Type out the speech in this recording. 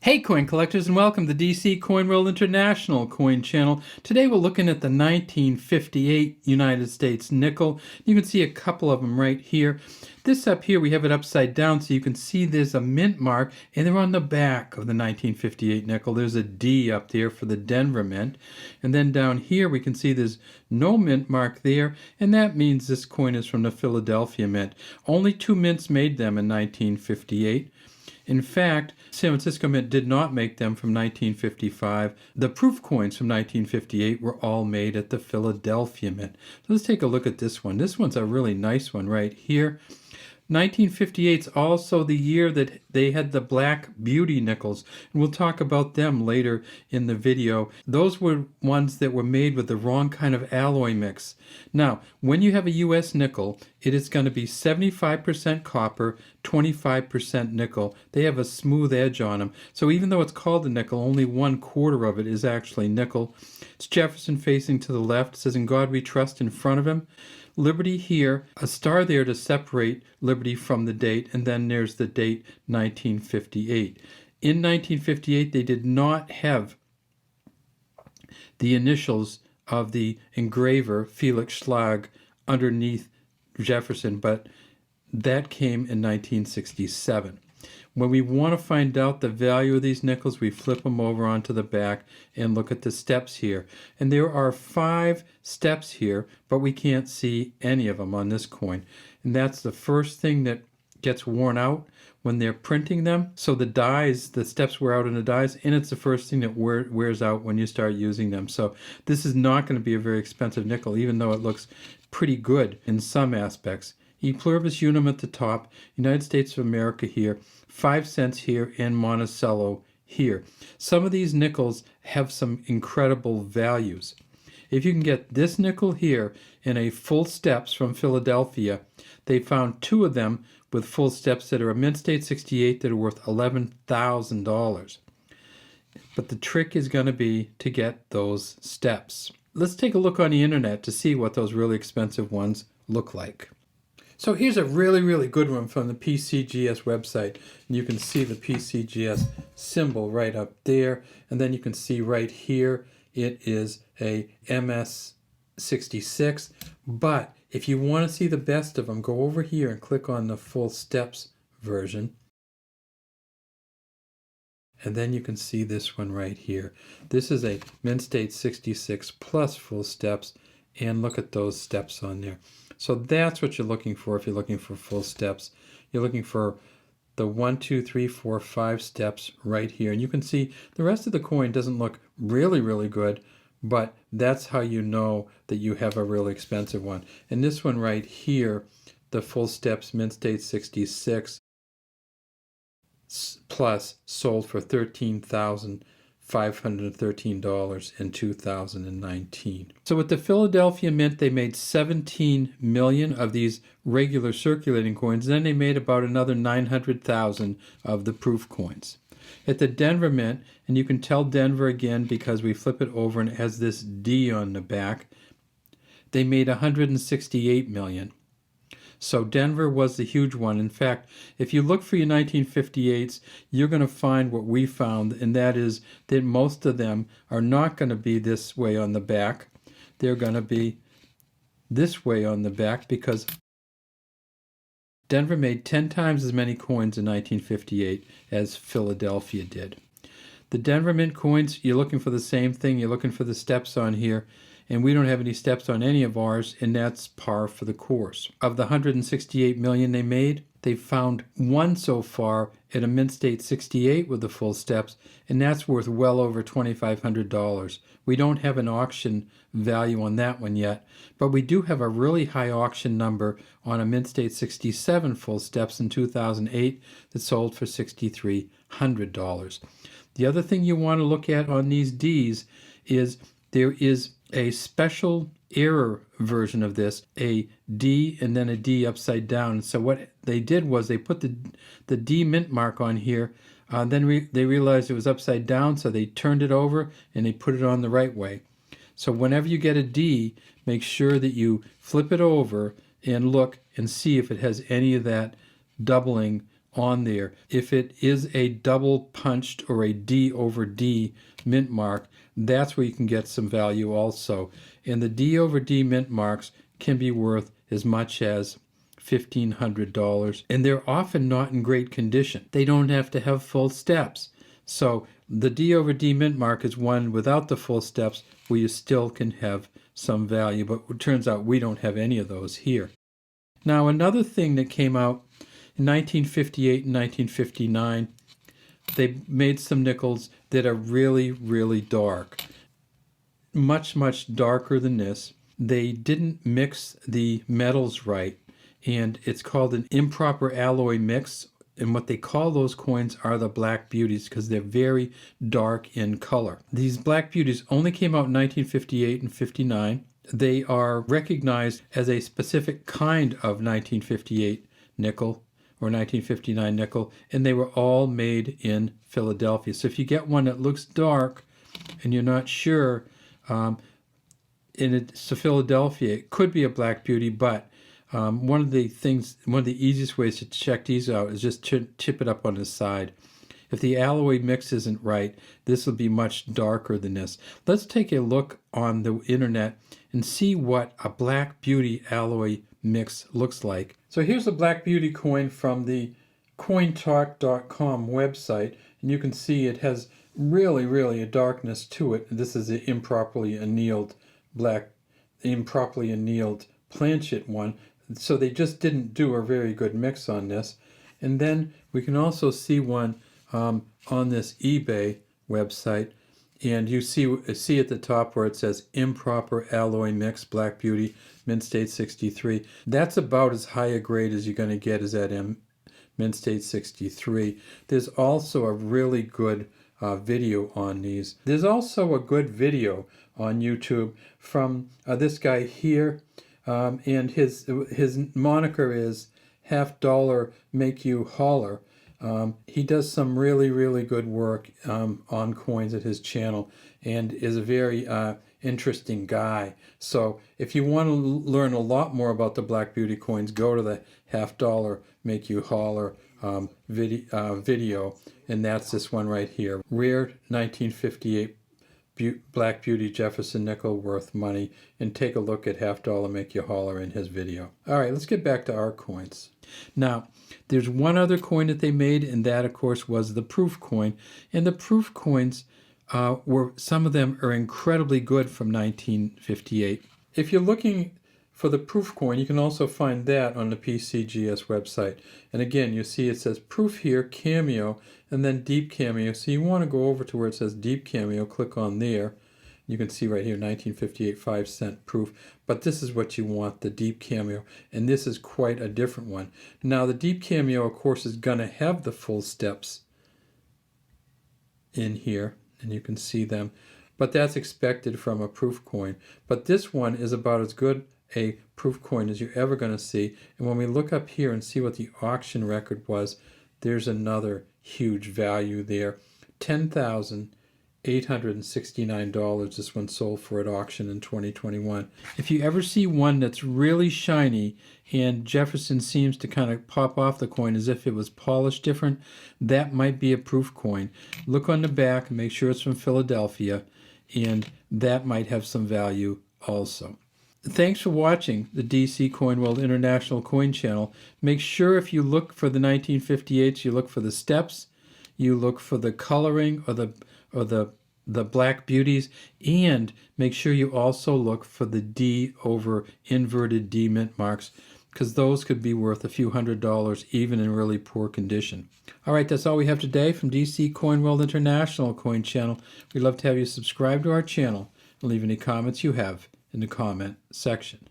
Hey coin collectors, and welcome to DC Coin World International Coin Channel. Today we're looking at the 1958 United States nickel. You can see a couple of them right here. This up here, we have it upside down so you can see there's a mint mark, and they're on the back of the 1958 nickel. There's a D up there for the Denver mint. And then down here we can see there's no mint mark there, and that means this coin is from the Philadelphia mint. Only two mints made them in 1958. In fact, San Francisco Mint did not make them from 1955. The proof coins from 1958 were all made at the Philadelphia Mint. So let's take a look at this one. This one's a really nice one right here. 1958 is also the year that they had the Black Beauty nickels, and we'll talk about them later in the video. Those were ones that were made with the wrong kind of alloy mix. Now, when you have a US nickel, it is going to be 75% copper, 25% nickel. They have a smooth edge on them. So even though it's called a nickel, only 1/4 of it is actually nickel. It's Jefferson facing to the left. It says, "In God we trust," in front of him. Liberty here, a star there to separate Liberty from the date, and then there's the date 1958. In 1958, they did not have the initials of the engraver, Felix Schlag, underneath Jefferson, but that came in 1967. When we want to find out the value of these nickels, we flip them over onto the back and look at the steps here. And there are 5 steps here, but we can't see any of them on this coin. And that's the first thing that gets worn out when they're printing them. So the dies, the steps wear out in the dies, and it's the first thing that wears out when you start using them. So this is not going to be a very expensive nickel, even though it looks pretty good in some aspects. E pluribus unum at the top, United States of America here, 5 cents here, and Monticello here. Some of these nickels have some incredible values. If you can get this nickel here in a full steps from Philadelphia, they found 2 of them with full steps that are a mint state 68 that are worth $11,000. But the trick is going to be to get those steps. Let's take a look on the internet to see what those really expensive ones look like. So here's a really good one from the PCGS website. And you can see the PCGS symbol right up there. And then you can see right here, it is a MS66. But if you want to see the best of them, go over here and click on the full steps version. And then you can see this one right here. This is a mint state 66 plus full steps. And look at those steps on there. So that's what you're looking for if you're looking for full steps. You're looking for the 1, 2, 3, 4, 5 steps right here. And you can see the rest of the coin doesn't look really good, but that's how you know that you have a really expensive one. And this one right here, the full steps mint state 66 plus sold for $13,513 in 2019. So with the Philadelphia Mint, they made 17 million of these regular circulating coins. Then they made about another 900,000 of the proof coins. At the Denver Mint, and you can tell Denver again because we flip it over and it has this D on the back, they made 168 million. So Denver was the huge one. In fact, if you look for your 1958s, you're going to find what we found, and that is that most of them are not going to be this way on the back. They're going to be this way on the back because Denver made 10 times as many coins in 1958 as Philadelphia did. The Denver Mint coins, you're looking for the same thing. You're looking for the steps on here. And we don't have any steps on any of ours, and that's par for the course. Of the 168 million they made, they found 1 so far at a mint state 68 with the full steps, and that's worth well over $2,500. We don't have an auction value on that one yet, but we do have a really high auction number on a mint state 67 full steps in 2008 that sold for $6,300. The other thing you want to look at on these Ds is there is a special error version of this, a D and then a D upside down. So what they did was they put the D mint mark on here, then they realized it was upside down, so they turned it over and they put it on the right way. So whenever you get a D, make sure that you flip it over and look and see if it has any of that doubling on there. If it is a double punched or a D over D mint mark, that's where you can get some value also. And the D over D mint marks can be worth as much as $1,500, and they're often not in great condition. They don't have to have full steps. So the D over D mint mark is one without the full steps where you still can have some value, but it turns out we don't have any of those here. Now, another thing that came out in 1958 and 1959, they made some nickels that are really, really dark. Much, much darker than this. They didn't mix the metals right, and it's called an improper alloy mix. And what they call those coins are the Black Beauties because they're very dark in color. These Black Beauties only came out in 1958 and 59. They are recognized as a specific kind of 1958 nickel or 1959 nickel, and they were all made in Philadelphia. So if you get one that looks dark and you're not sure, and it's a Philadelphia, it could be a Black Beauty, but one of the easiest ways to check these out is just chip it up on the side. If the alloy mix isn't right, this will be much darker than this. Let's take a look on the internet and see what a Black Beauty alloy mix looks like. So here's a Black Beauty coin from the cointalk.com website, and you can see it has really a darkness to it. This is an improperly annealed planchet one. So they just didn't do a very good mix on this. And then we can also see one on this eBay website, and you see at the top where it says improper alloy mix Black Beauty Mint State 63. That's about as high a grade as you're going to get is that Mint State 63. There's also a really good video on these. There's also a good video on YouTube from this guy here, and his moniker is $half make you holler. He does some really good work on coins at his channel and is a very interesting guy. So if you want to learn a lot more about the Black Beauty coins, go to the $half make you holler video, and that's this one right here. Rare 1958 Black Beauty Jefferson Nickel worth money, and take a look at $half make you holler in his video. All right, let's get back to our coins. Now, there's one other coin that they made, and that, of course, was the proof coin. And the proof coins some of them are incredibly good from 1958. If you're looking for the proof coin, you can also find that on the PCGS website. And again, you see it says proof here, cameo, and then deep cameo. So you want to go over to where it says deep cameo, click on there. You can see right here, 1958 5-cent proof. But this is what you want, the deep cameo. And this is quite a different one. Now, the deep cameo, of course, is going to have the full steps in here, and you can see them. But that's expected from a proof coin. But this one is about as good a proof coin as you're ever going to see. And when we look up here and see what the auction record was, there's another huge value there. $10,869 this one sold for at auction in 2021. If you ever see one that's really shiny and Jefferson seems to kind of pop off the coin as if it was polished different, that might be a proof coin. Look on the back and make sure it's from Philadelphia, and that might have some value also. Thanks for watching the DC Coin World International Coin Channel. Make sure if you look for the 1958s, you look for the steps, you look for the coloring or the Black Beauties, and make sure you also look for the D over inverted D mint marks, because those could be worth a few $100s even in really poor condition. All right, that's all we have today from DC Coin World International Coin Channel. We'd love to have you subscribe to our channel and leave any comments you have in the comment section.